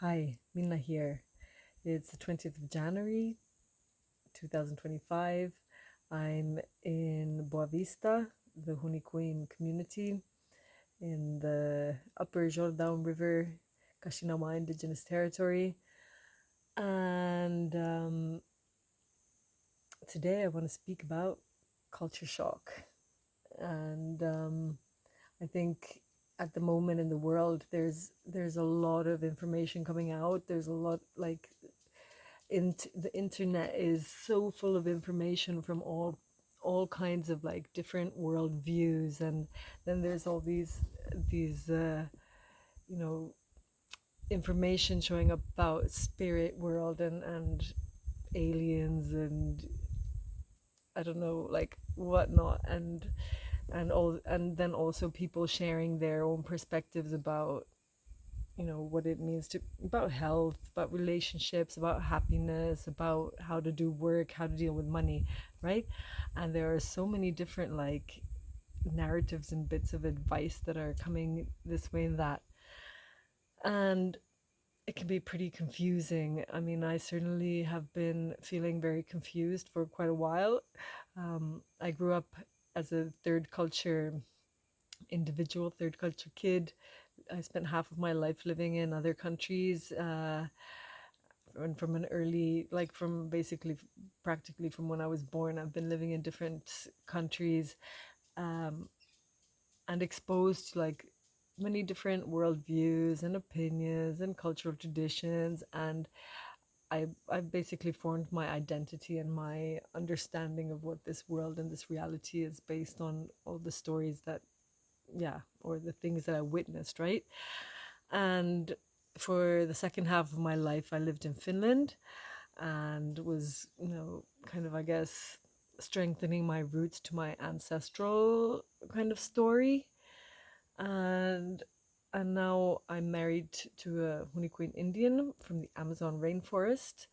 Hi, Minna here. It's the 20th of January, 2025. I'm in Vista, the Queen community in the upper Jordão River, Kaxinawa Indigenous territory. And today I want to speak about culture shock. And I think at the moment in the world, there's a lot of information coming out. There's a lot like the internet is so full of information from all kinds of like different world views, and then there's all these you know information showing about spirit world and aliens and I don't know like whatnot, and then also people sharing their own perspectives about what it means to about health, about relationships, about happiness, about how to do work, how to deal with money, right? And there are so many different like narratives and bits of advice that are coming this way and that, and it can be pretty confusing. I mean, I certainly have been feeling very confused for quite a while. I grew up as a third culture individual, third culture kid. I spent half of my life living in other countries, and from an early, like from basically practically from when I was born, I've been living in different countries, um, and exposed to like many different worldviews and opinions and cultural traditions. And I've basically formed my identity and my understanding of what this world and this reality is based on all the stories that, yeah, or the things that I witnessed, right? And for the second half of my life, I lived in Finland and was, kind of, I guess, strengthening my roots to my ancestral kind of story. And and now I'm married to a Queen Indian from the Amazon rainforest,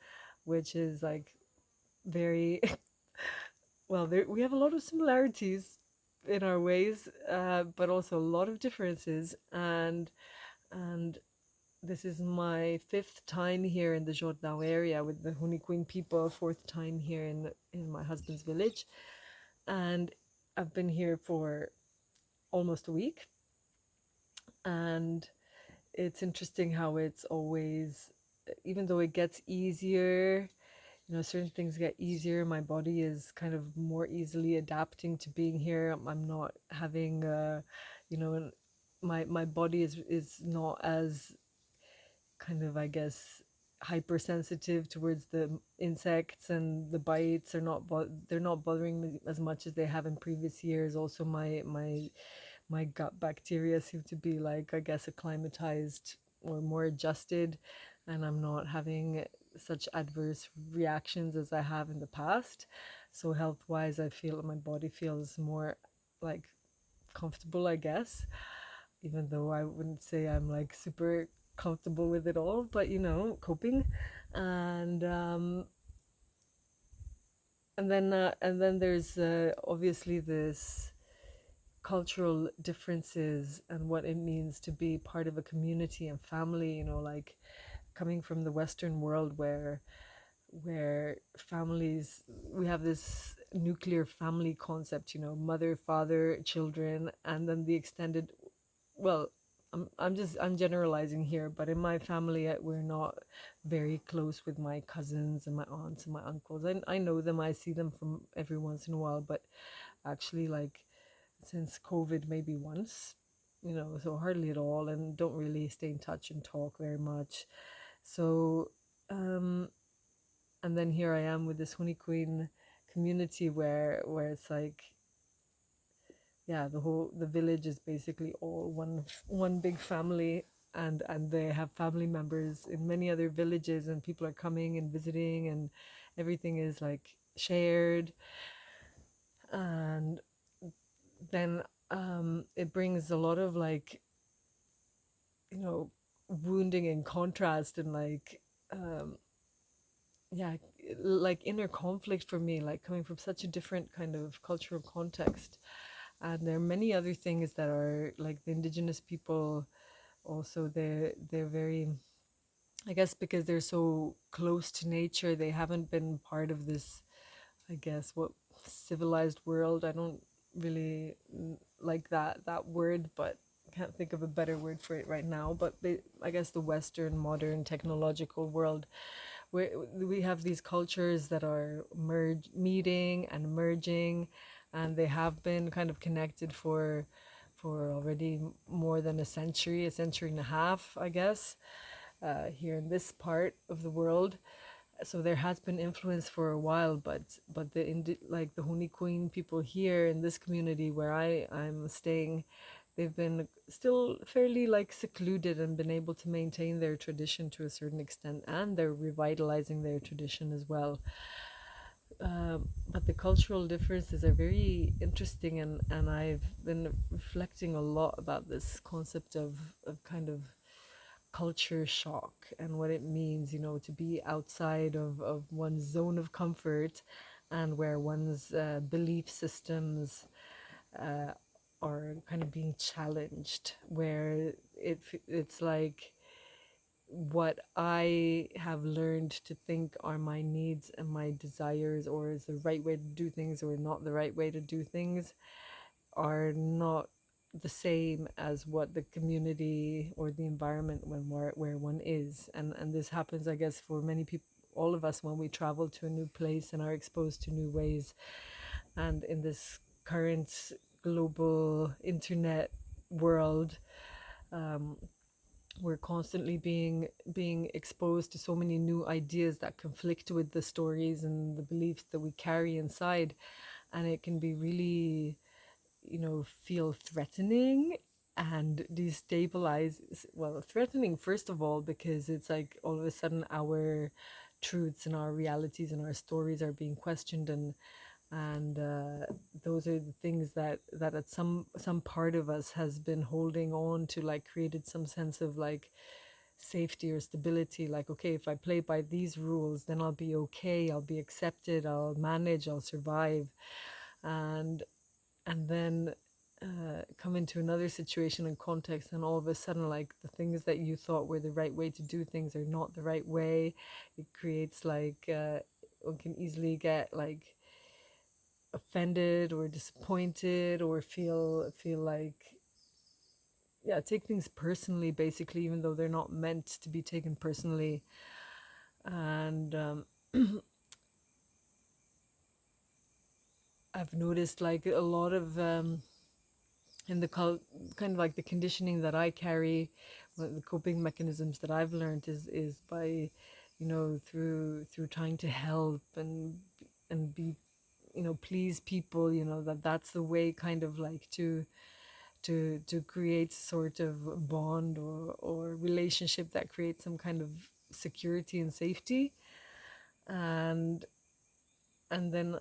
which is like very well. We have a lot of similarities in our ways, but also a lot of differences. And this is my fifth time here in the Jordão area with the Queen people, fourth time here in my husband's village. And I've been here for almost a week. And it's interesting how it's always, even though it gets easier, certain things get easier. My body is kind of more easily adapting to being here. I'm not having, you know, my body is not as kind of, I guess, hypersensitive towards the insects, and the bites are not they're not bothering me as much as they have in previous years. Also, my gut bacteria seem to be like, I guess, acclimatized or more adjusted, and I'm not having such adverse reactions as I have in the past. So health wise, I feel my body feels more like comfortable, I guess, even though I wouldn't say I'm like super comfortable with it all, but coping. And um and then uh, and then there's obviously this cultural differences and what it means to be part of a community and family, like coming from the Western world where families, we have this nuclear family concept, mother, father, children, and then the extended, well, I'm generalizing here, but in my family, we're not very close with my cousins and my aunts and my uncles. I know them, I see them from every once in a while, but actually, like, since COVID, maybe once, so hardly at all, and don't really stay in touch and talk very much. So, um, and then here I am with this Queen community where it's like, yeah, the village is basically all one big family, and they have family members in many other villages, and people are coming and visiting, and everything is like shared. And then it brings a lot of like, wounding and contrast, and like, um yeah, like inner conflict for me, like coming from such a different kind of cultural context. And there are many other things that are like the indigenous people also, they're very I guess because they're so close to nature, they haven't been part of this, I guess, what civilized world. I don't really like that word, but can't think of a better word for it right now. But I guess the Western, modern, technological world, where we have these cultures that are meeting and merging, and they have been kind of connected for already more than a century and a half, I guess, here in this part of the world. So there has been influence for a while, but like the Huni Queen people here in this community where I'm staying, they've been still fairly like secluded and been able to maintain their tradition to a certain extent, and they're revitalizing their tradition as well. But the cultural differences are very interesting, and I've been reflecting a lot about this concept of kind of culture shock and what it means, to be outside of one's zone of comfort, and where one's belief systems uh, are kind of being challenged, where it's like what I have learned to think are my needs and my desires, or is the right way to do things or not the right way to do things, are not the same as what the community or the environment where one is. And this happens, I guess, for many people, all of us, when we travel to a new place and are exposed to new ways. And in this current global internet world, um, we're constantly being exposed to so many new ideas that conflict with the stories and the beliefs that we carry inside, and it can be really, feel threatening and destabilize. Well, threatening first of all because it's like all of a sudden our truths and our realities and our stories are being questioned, and those are the things that at some part of us has been holding on to, like created some sense of like safety or stability, like, okay, if I play by these rules, then I'll be okay, I'll be accepted, I'll manage, I'll survive. And and then come into another situation and context, and all of a sudden, like, the things that you thought were the right way to do things are not the right way. It creates like one can easily get like offended or disappointed, or feel like, yeah, take things personally, basically, even though they're not meant to be taken personally. And I've noticed like a lot of in the kind of like the conditioning that I carry, the coping mechanisms that I've learned is by, through trying to help and be, please people, that's the way, kind of like to create sort of bond or relationship that creates some kind of security and safety. And and then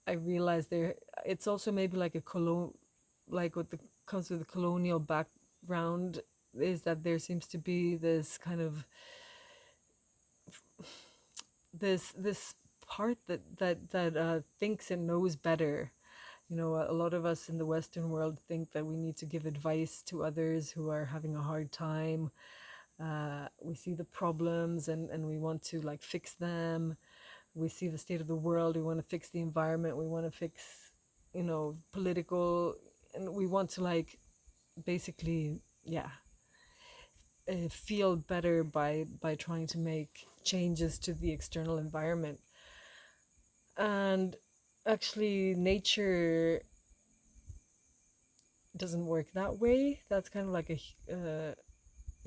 I realized there, it's also maybe like like what comes with the colonial background, is that there seems to be this kind of this part that thinks it knows better. A lot of us in the Western world think that we need to give advice to others who are having a hard time. We see the problems, and we want to like fix them. We see the state of the world, we want to fix the environment, we want to fix, political, and we want to like basically, yeah, feel better by trying to make changes to the external environment. And actually, nature doesn't work that way. That's kind of like a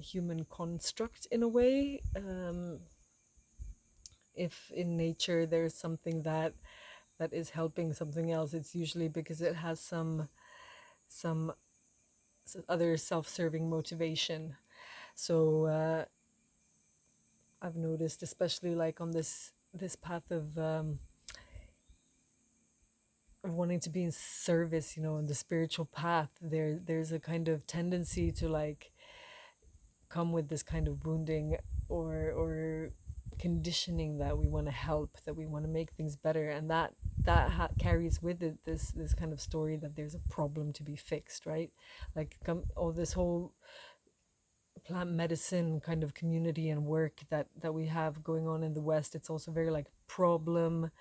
human construct in a way. If in nature there's something that is helping something else, it's usually because it has some other self-serving motivation. So I've noticed, especially like on this path of wanting to be in service, in the spiritual path, there's a kind of tendency to like come with this kind of wounding or conditioning, that we want to help, that we want to make things better, and that carries with it this kind of story that there's a problem to be fixed, right? Like all this whole plant medicine kind of community and work that we have going on in the West, it's also very like problem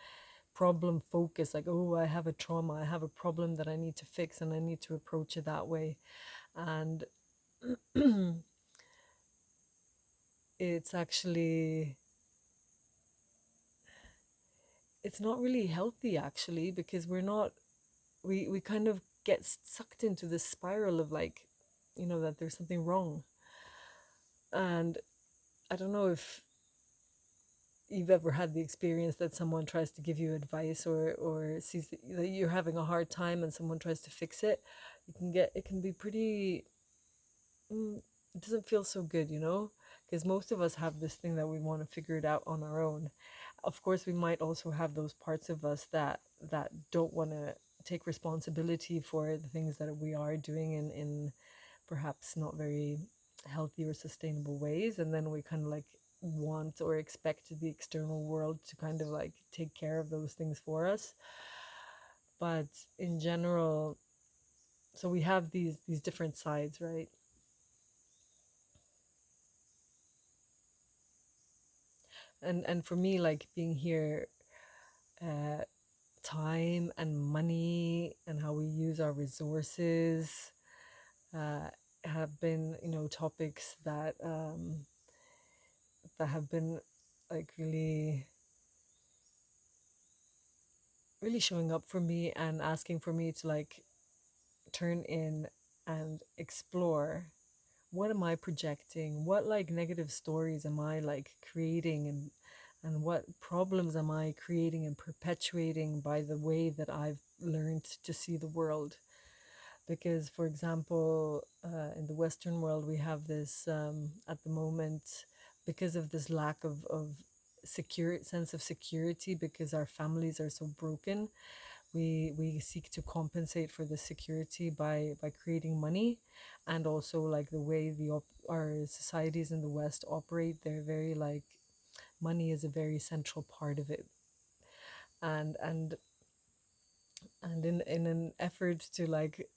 focused. Like, oh, I have a trauma, I have a problem that I need to fix, and I need to approach it that way. And it's actually it's not really healthy actually, because we kind of get sucked into this spiral of like, that there's something wrong. And I don't know if you've ever had the experience that someone tries to give you advice, or sees that you're having a hard time and someone tries to fix it. It can be pretty, it doesn't feel so good, because most of us have this thing that we want to figure it out on our own. Of course, we might also have those parts of us that don't want to take responsibility for the things that we are doing in perhaps not very healthy or sustainable ways, and then we kind of like want or expect the external world to kind of like take care of those things for us. But in general, so we have these different sides, right? And for me, like being here, uh time and money and how we use our resources uh have been, topics that have been like really showing up for me and asking for me to like turn in and explore, what am I projecting, what like negative stories am I like creating, and what problems am I creating and perpetuating by the way that I've learned to see the world. Because for example, in the Western world we have this, at the moment, because of this lack of secure sense of security, because our families are so broken, we seek to compensate for the security by creating money. And also like the way our societies in the West operate, they're very like, money is a very central part of it. And and and in an effort to like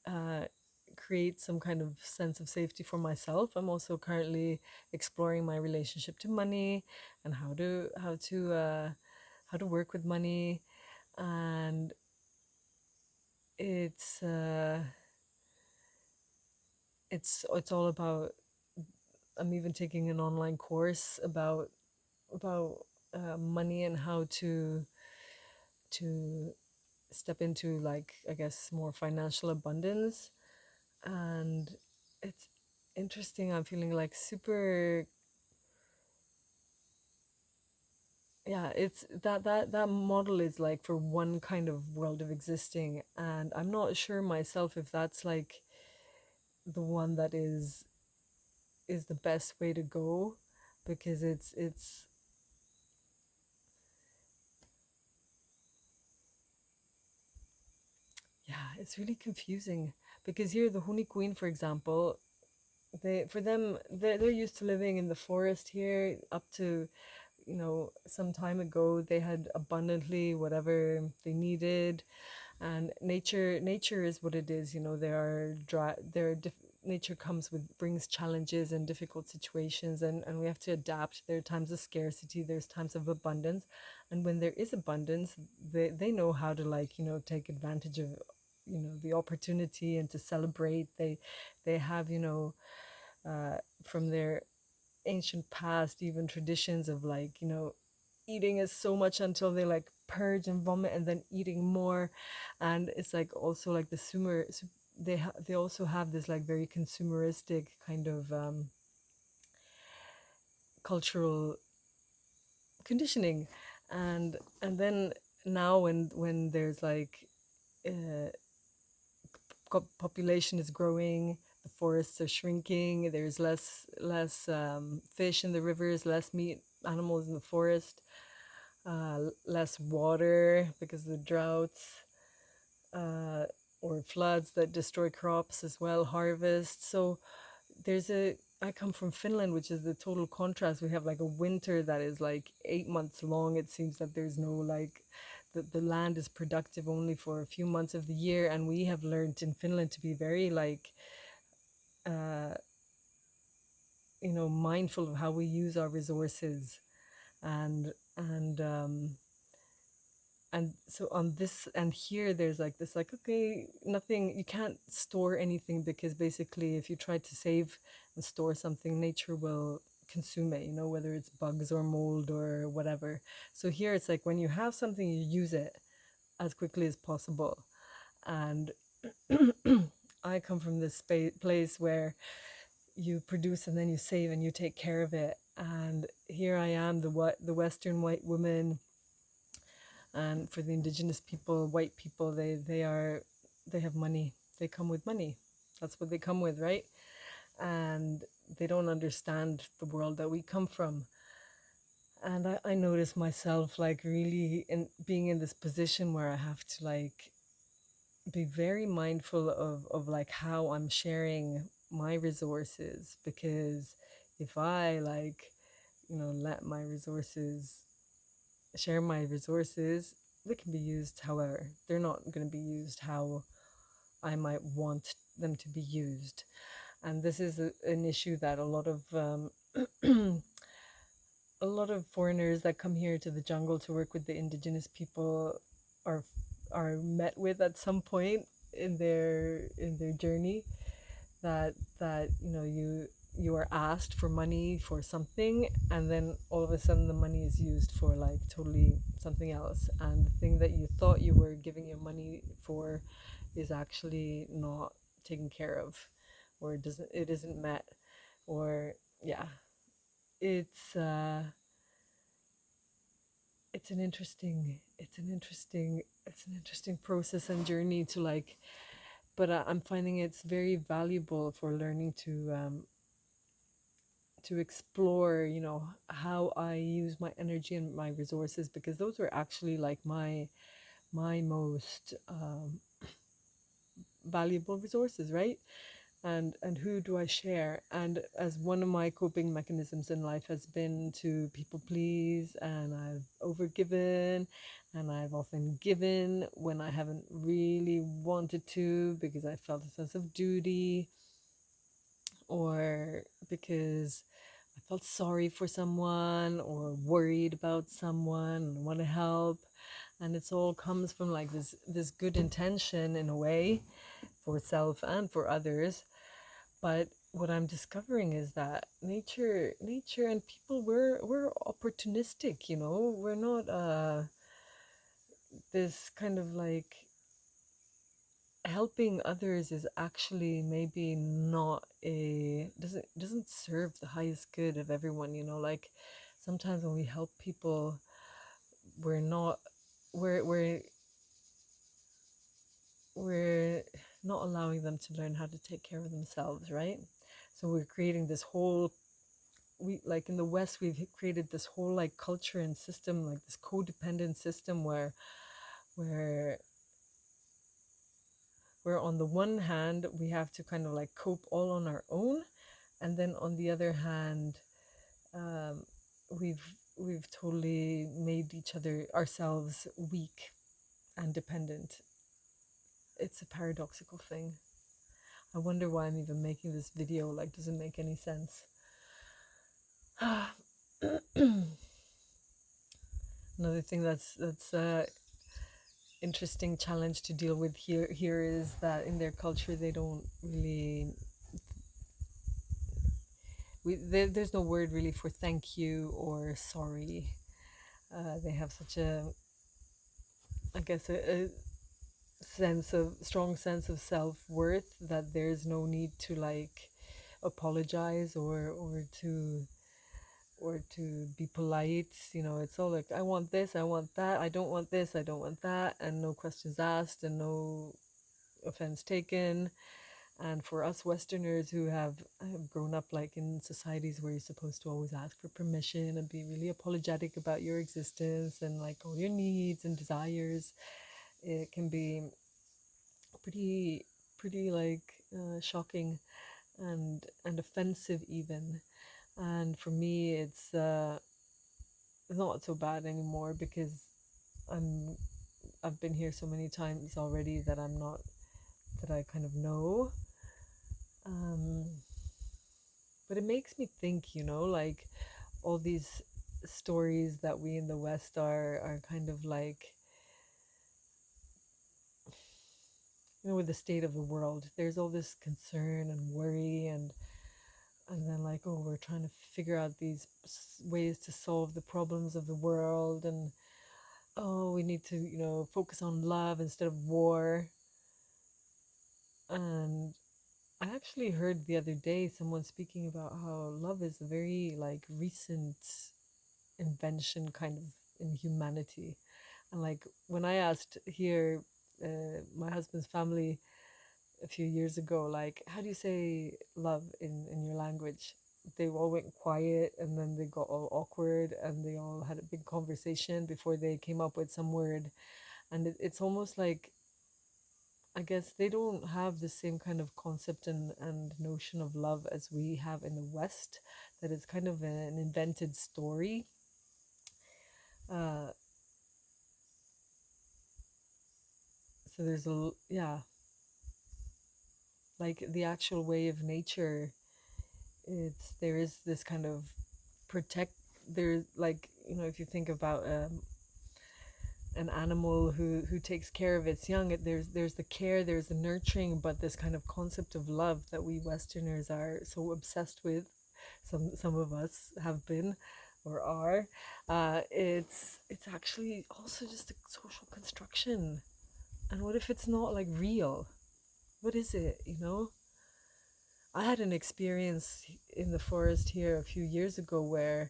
create some kind of sense of safety for myself, I'm also currently exploring my relationship to money, and how to work with money. And it's it's all about, I'm even taking an online course about money, and how to step into like, I guess, more financial abundance. And it's interesting, I'm feeling like super, yeah, it's that model is like for one kind of world of existing, and I'm not sure myself if that's like the one that is the best way to go. Because it's yeah, it's really confusing. Because here, the Huni Queen, for example, for them, they're used to living in the forest here. Up to, some time ago, they had abundantly whatever they needed. And nature is what it is. There are dry there are nature comes with brings challenges and difficult situations, and we have to adapt. There are times of scarcity, there's times of abundance. And when there is abundance, they know how to like, take advantage of, the opportunity, and to celebrate. They have, from their ancient past, even traditions of like, eating is so much until they like purge and vomit, and then eating more. And it's like also like they also have this like very consumeristic kind of cultural conditioning. And then now, when there's like, uh, population is growing, the forests are shrinking, there's less fish in the rivers, less meat animals in the forest, less water because of the droughts, uh, or floods that destroy crops as well, harvest. So I come from Finland, which is the total contrast. We have like a winter that is like 8 months long. It seems that there's no like, the land is productive only for a few months of the year. And we have learned in Finland to be very like, uh, mindful of how we use our resources. And and um and so on this and here there's like this, like, okay, nothing, you can't store anything, because basically if you try to save and store something, nature will consume it, whether it's bugs or mold or whatever. So here it's like, when you have something, you use it as quickly as possible. And I come from this place where you produce and then you save and you take care of it. And here I am, the Western white woman. And for the Indigenous people, white people, they have money. They come with money. That's what they come with, right? And they don't understand the world that we come from. And I notice myself, like, really in being in this position where I have to, like, be very mindful of like how I'm sharing my resources. Because if I, like, let my resources share my resources, they can be used however. They're not going to be used how I might want them to be used. And this is an issue that a lot of foreigners that come here to the jungle to work with the Indigenous people are are met with at some point in their journey. That you are asked for money for something, and then all of a sudden the money is used for, like, totally something else, and the thing that you thought you were giving your money for is actually not taken care of, or it isn't met. Or, yeah, it's it's an interesting process and journey to, like, but I'm finding it's very valuable for learning to explore, how I use my energy and my resources, because those are actually, like, my most valuable resources, right? And who do I share? And as one of my coping mechanisms in life has been to people please, and I've overgiven, and I've often given when I haven't really wanted to, because I felt a sense of duty, or because I felt sorry for someone or worried about someone and want to help. And it's all comes from, like, this good intention in a way, for self and for others. But what I'm discovering is that nature and people, we're opportunistic, we're not this kind of, like, helping others is actually maybe not a doesn't serve the highest good of everyone, like, sometimes when we help people, we're not we're we're not allowing them to learn how to take care of themselves, right? So we're creating this whole, we, like, in the West, we've created this whole, like, culture and system, like this codependent system where where on the one hand we have to kind of, like, cope all on our own, and then on the other hand, um, we've totally made each other, ourselves, weak and dependent. It's a paradoxical thing. I wonder why I'm even making this video. Like, doesn't make any sense. Another thing that's interesting challenge to deal with here is that in their culture they don't really, there's no word really for thank you or sorry. They have such a, I guess, a strong sense of self-worth, that there's no need to, like, apologize or to be polite. It's all like, I want this, I want that, I don't want this, I don't want that, and no questions asked and no offense taken. And for us Westerners who have grown up, like, in societies where you're supposed to always ask for permission and be really apologetic about your existence and, like, all your needs and desires, it can be pretty like, shocking and offensive even. And for me, it's not so bad anymore, because I'm I've been here so many times already that I'm not that I kind of know. Um, But it makes me think, like all these stories that we in the West are kind of like, with the state of the world. There's all this concern and worry, and then like, oh, we're trying to figure out these ways to solve the problems of the world, and oh, we need to, focus on love instead of war. And I actually heard the other day someone speaking about how love is a very like recent invention kind of in humanity. And like when I asked here, my husband's family a few years ago, like, how do you say love in your language? They all went quiet, and then they got all awkward, and they all had a big conversation before they came up with some word. And it's almost like, I guess they don't have the same kind of concept and notion of love as we have in the West, that it's kind of an invented story. Uh, so yeah, like the actual way of nature, there is this kind of protect, there's like, if you think about an animal who takes care of its young, there's the care, there's the nurturing, but this kind of concept of love that we Westerners are so obsessed with, some of us have been or are, it's actually also just a social construction. And what if it's not like real? What is it? I had an experience in the forest here a few years ago where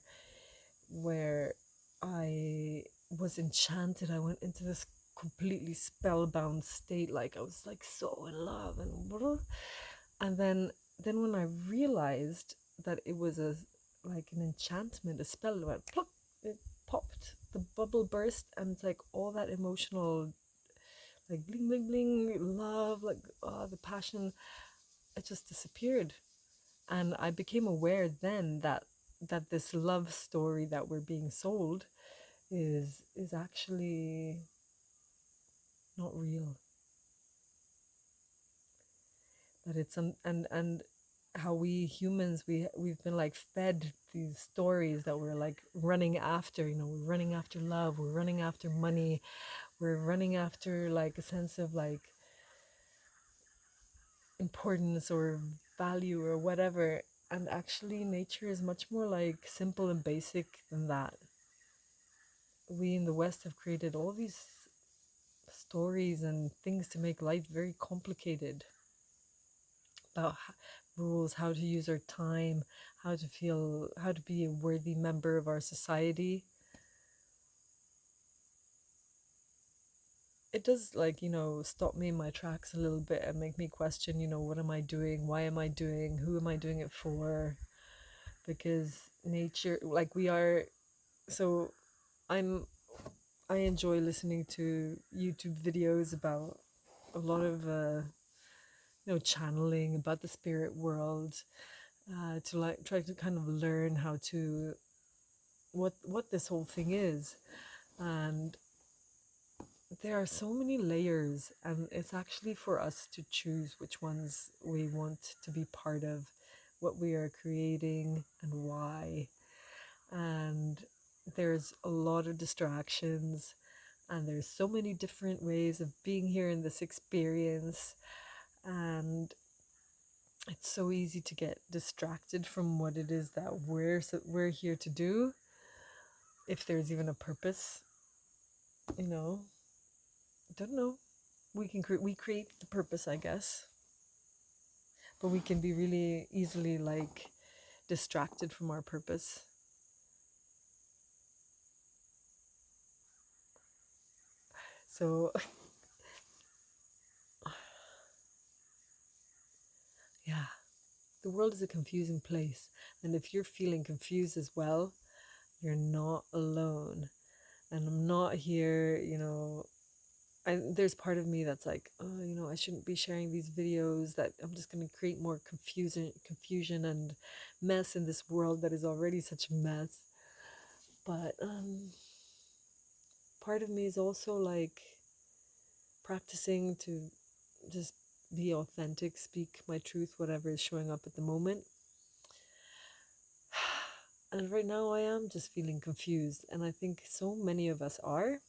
I was enchanted. I went into this completely spellbound state, like I was like so in love, and then when I realized that it was a like an enchantment, a spell, it went plop, it popped, the bubble burst, and it's like all that emotional, like bling bling bling, love, like the passion, it just disappeared. And I became aware then that this love story that we're being sold is actually not real. That it's and how we humans, we've been like fed these stories that we're like running after. We're running after love, we're running after money, we're running after like a sense of like importance or value or whatever. And actually nature is much more like simple and basic than that. We in the West have created all these stories and things to make life very complicated, about rules, how to use our time, how to feel, how to be a worthy member of our society. It does, like, stop me in my tracks a little bit and make me question, what am I doing? Why am I doing? Who am I doing it for? Because nature, like, we are, so I'm, I enjoy listening to YouTube videos about a lot of, channeling about the spirit world, to like try to kind of learn how to what this whole thing is. And there are so many layers, and it's actually for us to choose which ones we want to be part of, what we are creating and why. And there's a lot of distractions, and there's so many different ways of being here in this experience, and it's so easy to get distracted from what it is that we're here to do, if there's even a purpose. you know don't know. We create the purpose, I guess, but we can be really easily like distracted from our purpose. So yeah, the world is a confusing place, and if you're feeling confused as well, you're not alone. And I'm not here, there's part of me that's like, oh, I shouldn't be sharing these videos, that I'm just going to create more confusion and mess in this world that is already such a mess. But part of me is also like practicing to just be authentic, speak my truth, whatever is showing up at the moment. And right now I am just feeling confused. And I think so many of us are.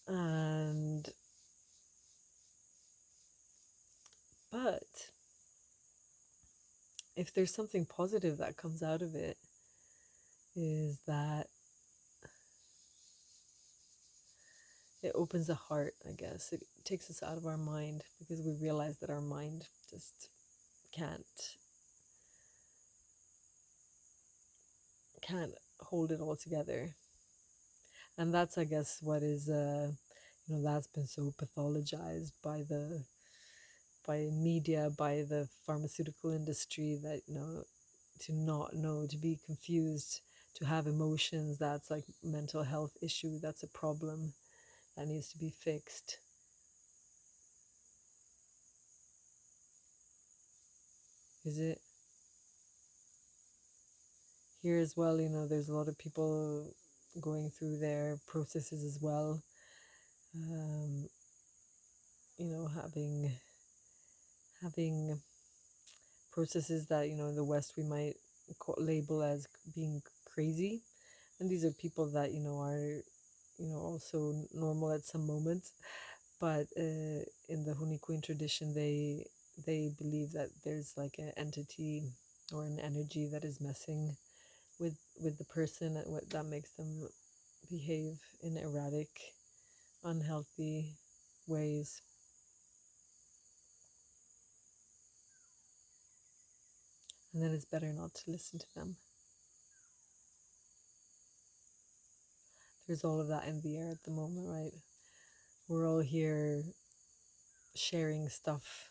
And, but if there's something positive that comes out of it, is that it opens the heart, I guess. It takes us out of our mind because we realize that our mind just can't can't hold it all together. And that's, I guess, what is that's been so pathologized by media, by the pharmaceutical industry, that to not know, to be confused, to have emotions, that's like mental health issue, that's a problem that needs to be fixed. Is it here as well? There's a lot of people going through their processes as well. um, having processes that in the West we might label as being crazy, and these are people that are also normal at some moments, but in the Hunikuin tradition, they believe that there's like an entity or an energy that is messing with the person, and what that makes them behave in erratic, unhealthy ways. And then it's better not to listen to them. There's all of that in the air at the moment, right? We're all here sharing stuff.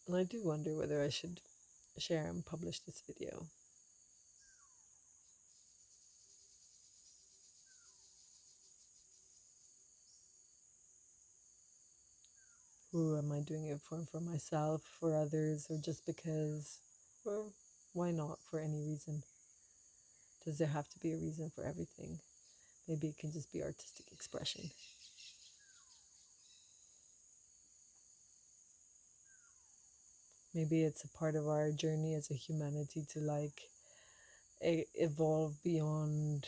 And I do wonder whether I should share and publish this video. Who am I doing it for? For myself, for others, or just because? Or why not for any reason? Does there have to be a reason for everything? Maybe it can just be artistic expression. Maybe it's a part of our journey as a humanity to like evolve beyond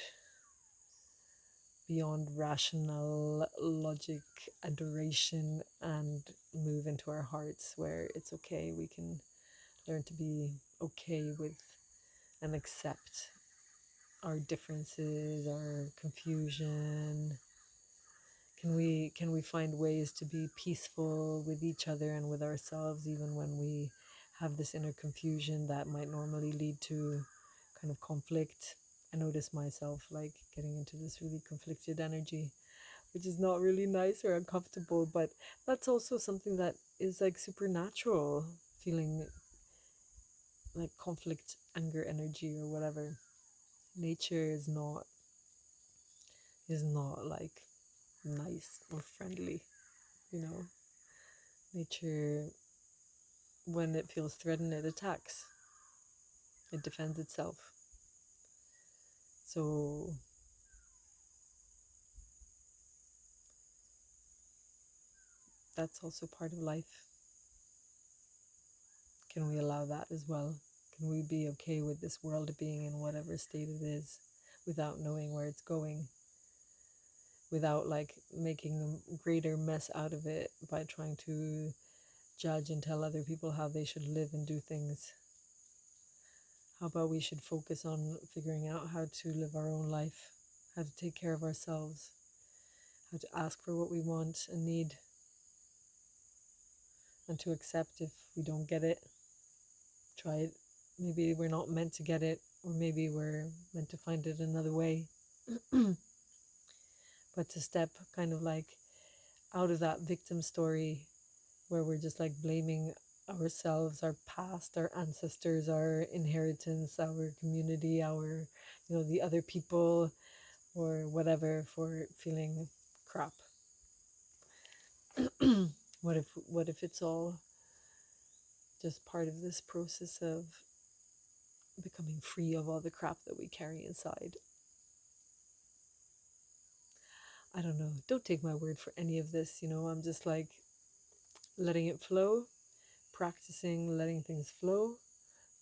rational logic, adoration, and move into our hearts, where it's okay. We can learn to be okay with and accept our differences, our confusion. Can we find ways to be peaceful with each other and with ourselves, even when we have this inner confusion that might normally lead to kind of conflict? I notice myself like getting into this really conflicted energy, which is not really nice or uncomfortable, but that's also something that is like supernatural, feeling like conflict, anger energy, or whatever. Nature is not like nice or friendly, you know. Nature, when it feels threatened, it attacks, it defends itself. So that's also part of life. Can we allow that as well? Can we be okay with this world being in whatever state it is without knowing where it's going, without like making a greater mess out of it by trying to judge and tell other people how they should live and do things? How about we should focus on figuring out how to live our own life, how to take care of ourselves, how to ask for what we want and need, and to accept if we don't get it. Try it. Maybe we're not meant to get it, or maybe we're meant to find it another way. But to step kind of like out of that victim story where we're just like blaming ourselves, our past, our ancestors, our inheritance, our community, our, the other people, or whatever, for feeling crap. What if it's all just part of this process of becoming free of all the crap that we carry inside? I don't know. Don't take my word for any of this. I'm just like letting it flow, practicing letting things flow,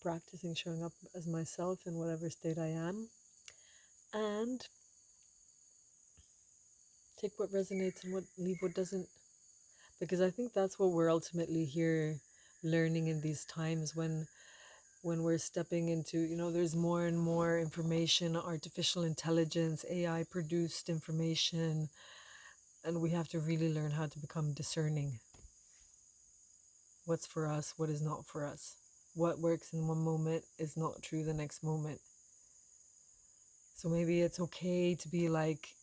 practicing showing up as myself in whatever state I am, and take what resonates and what leave what doesn't. Because I think that's what we're ultimately here learning in these times, when we're stepping into, there's more and more information, artificial intelligence, AI produced information, and we have to really learn how to become discerning. What's for us, what is not for us. What works in one moment is not true the next moment. So maybe it's okay to be like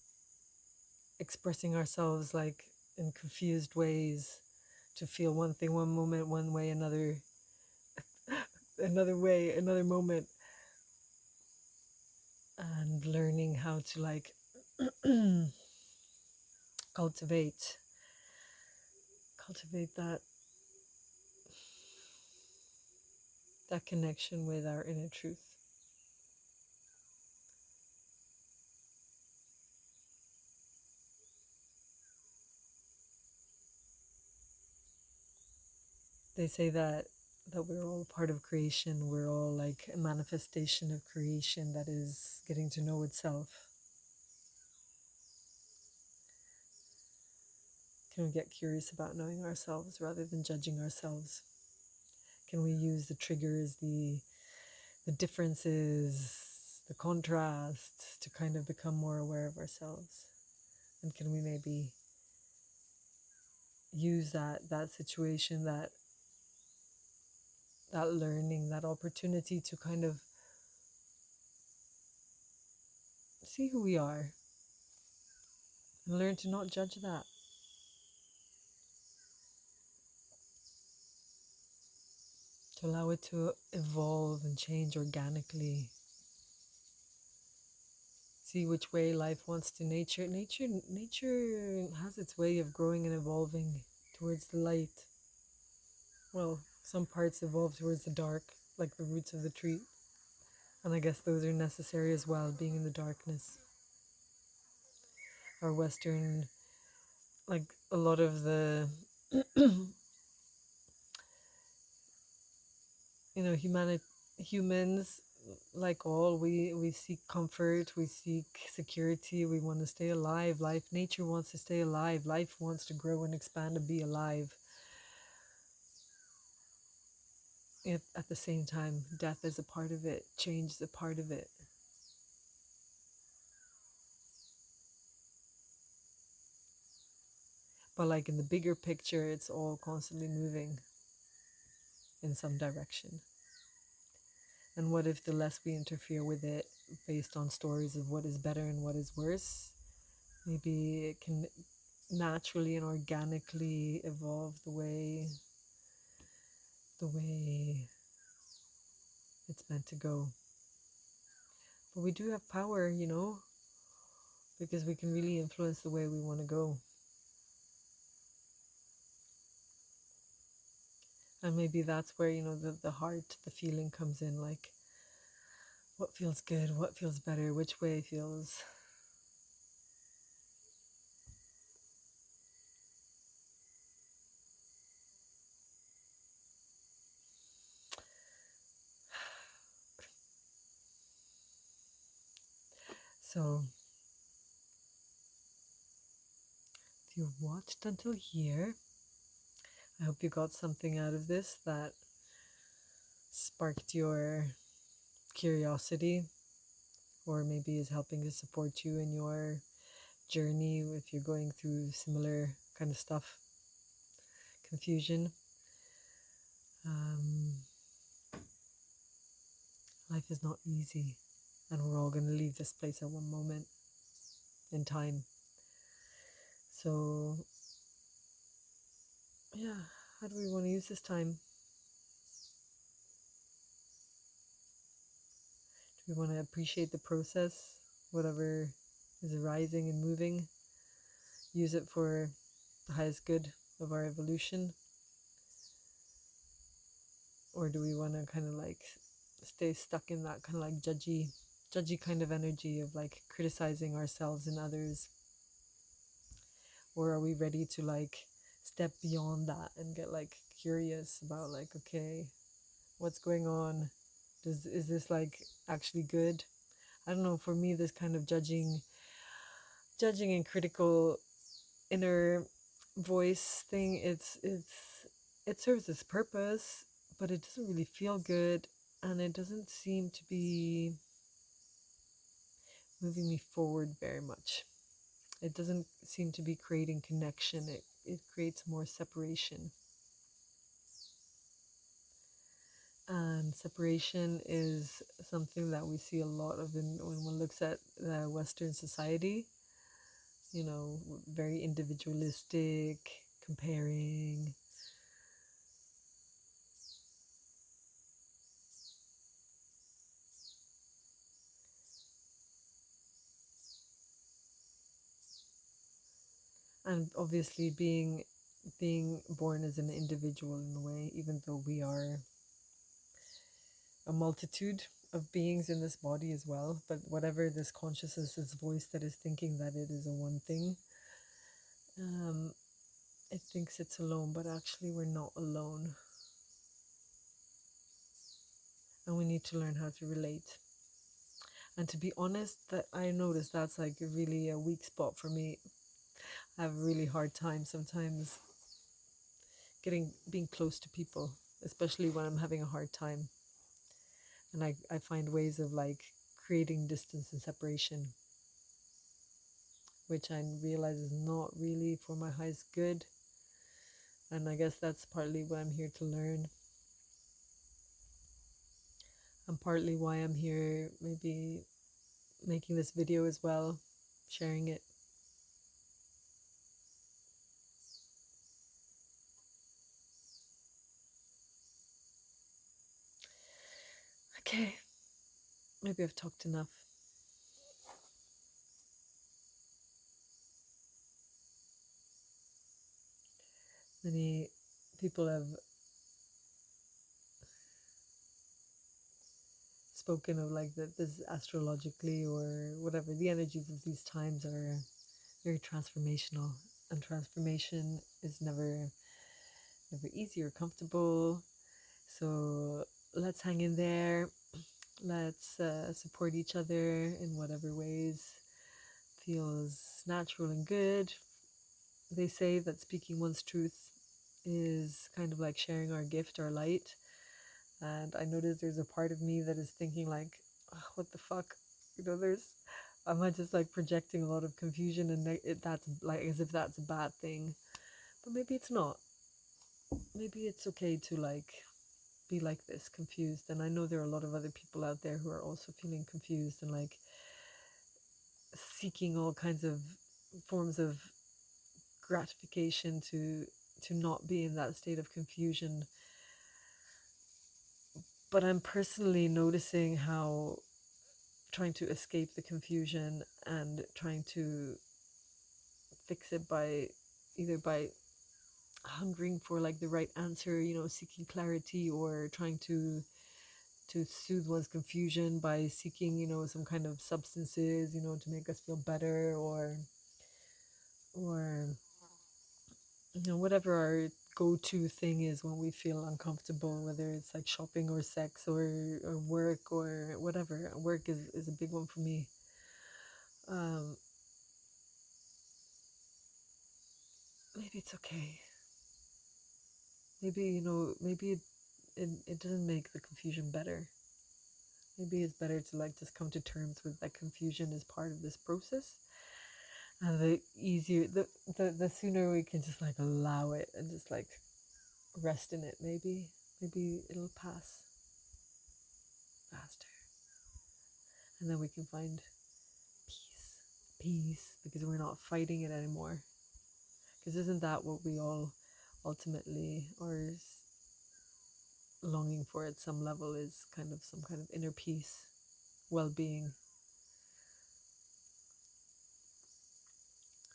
expressing ourselves like in confused ways, to feel one thing one moment one way, another way another moment, and learning how to like cultivate that connection with our inner truth. They say that we're all part of creation. We're all like a manifestation of creation that is getting to know itself. Can we get curious about knowing ourselves rather than judging ourselves? Can we use the triggers, the differences, the contrasts to kind of become more aware of ourselves? And can we maybe use that situation, that learning, that opportunity to kind of see who we are and learn to not judge that? To allow it to evolve and change organically. See which way life wants to. Nature has its way of growing and evolving towards the light. Well, some parts evolve towards the dark, like the roots of the tree. And I guess those are necessary as well, being in the darkness. Our Western, like a lot of the, humans, like all, we seek comfort, we seek security, we want to stay alive. Nature wants to stay alive. Life wants to grow and expand and be alive. At the same time, death is a part of it, change is a part of it. But like in the bigger picture, it's all constantly moving in some direction. And what if the less we interfere with it based on stories of what is better and what is worse, maybe it can naturally and organically evolve the way it's meant to go. But we do have power, because we can really influence the way we want to go. And maybe that's where, the heart, the feeling comes in, like what feels good, what feels better, which way feels. So, if you watched until here, I hope you got something out of this that sparked your curiosity, or maybe is helping to support you in your journey if you're going through similar kind of stuff, confusion. Life is not easy, and we're all going to leave this place at one moment in time. So, yeah, how do we want to use this time? Do we want to appreciate the process, whatever is arising and moving, use it for the highest good of our evolution? Or do we want to kind of like stay stuck in that kind of like judgy kind of energy of like criticizing ourselves and others? Or are we ready to like step beyond that and get like curious about like, okay, what's going on? Is this like actually good? I don't know. For me, this kind of judging and critical inner voice thing, it serves its purpose, but it doesn't really feel good, and it doesn't seem to be moving me forward very much. It doesn't seem to be creating connection. It creates more separation. And separation is something that we see a lot of when one looks at Western society, very individualistic, comparing. And obviously being born as an individual in a way, even though we are a multitude of beings in this body as well, but whatever this consciousness, this voice that is thinking that it is a one thing, um, it thinks it's alone, but actually we're not alone. And we need to learn how to relate. And to be honest, that I noticed that's like really a weak spot for me. I have a really hard time sometimes being close to people, especially when I'm having a hard time. And I find ways of like creating distance and separation, which I realize is not really for my highest good. And I guess that's partly what I'm here to learn, and partly why I'm here, maybe making this video as well, sharing it. Okay, maybe I've talked enough. Many people have spoken of like that this astrologically or whatever, the energies of these times are very transformational, and transformation is never easy or comfortable. So let's hang in there. Let's support each other in whatever ways feels natural and good. They say that speaking one's truth is kind of like sharing our gift, our light. And I notice there's a part of me that is thinking like, "Oh, what the fuck?" Am I just like projecting a lot of confusion, and that's like as if that's a bad thing. But maybe it's not. Maybe it's okay to like be like this, confused. And I know there are a lot of other people out there who are also feeling confused and like seeking all kinds of forms of gratification to not be in that state of confusion. But I'm personally noticing how trying to escape the confusion and trying to fix it by either by hungering for like the right answer, seeking clarity, or trying to soothe one's confusion by seeking, some kind of substances, to make us feel better, or whatever our go-to thing is when we feel uncomfortable, whether it's like shopping or sex or work or whatever. Work is a big one for me. um Maybe it's okay. Maybe, maybe it doesn't make the confusion better. Maybe it's better to like just come to terms with that confusion as part of this process, and the easier the sooner we can just like allow it and just like rest in it, maybe it'll pass faster, and then we can find peace because we're not fighting it anymore. Because isn't that what we all ultimately are longing for at some level, is kind of some kind of inner peace, well-being.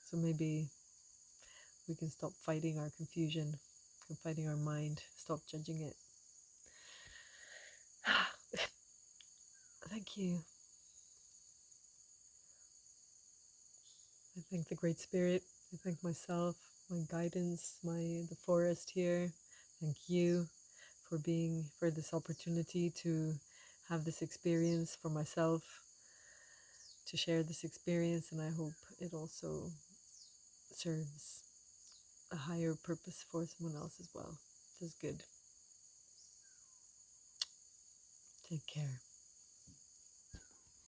So maybe we can stop fighting our confusion and fighting our mind, stop judging it. Thank you. I thank the Great Spirit. I thank myself, my guidance, the forest here. Thank you for this opportunity to have this experience for myself, to share this experience, and I hope it also serves a higher purpose for someone else as well. It is good. Take care.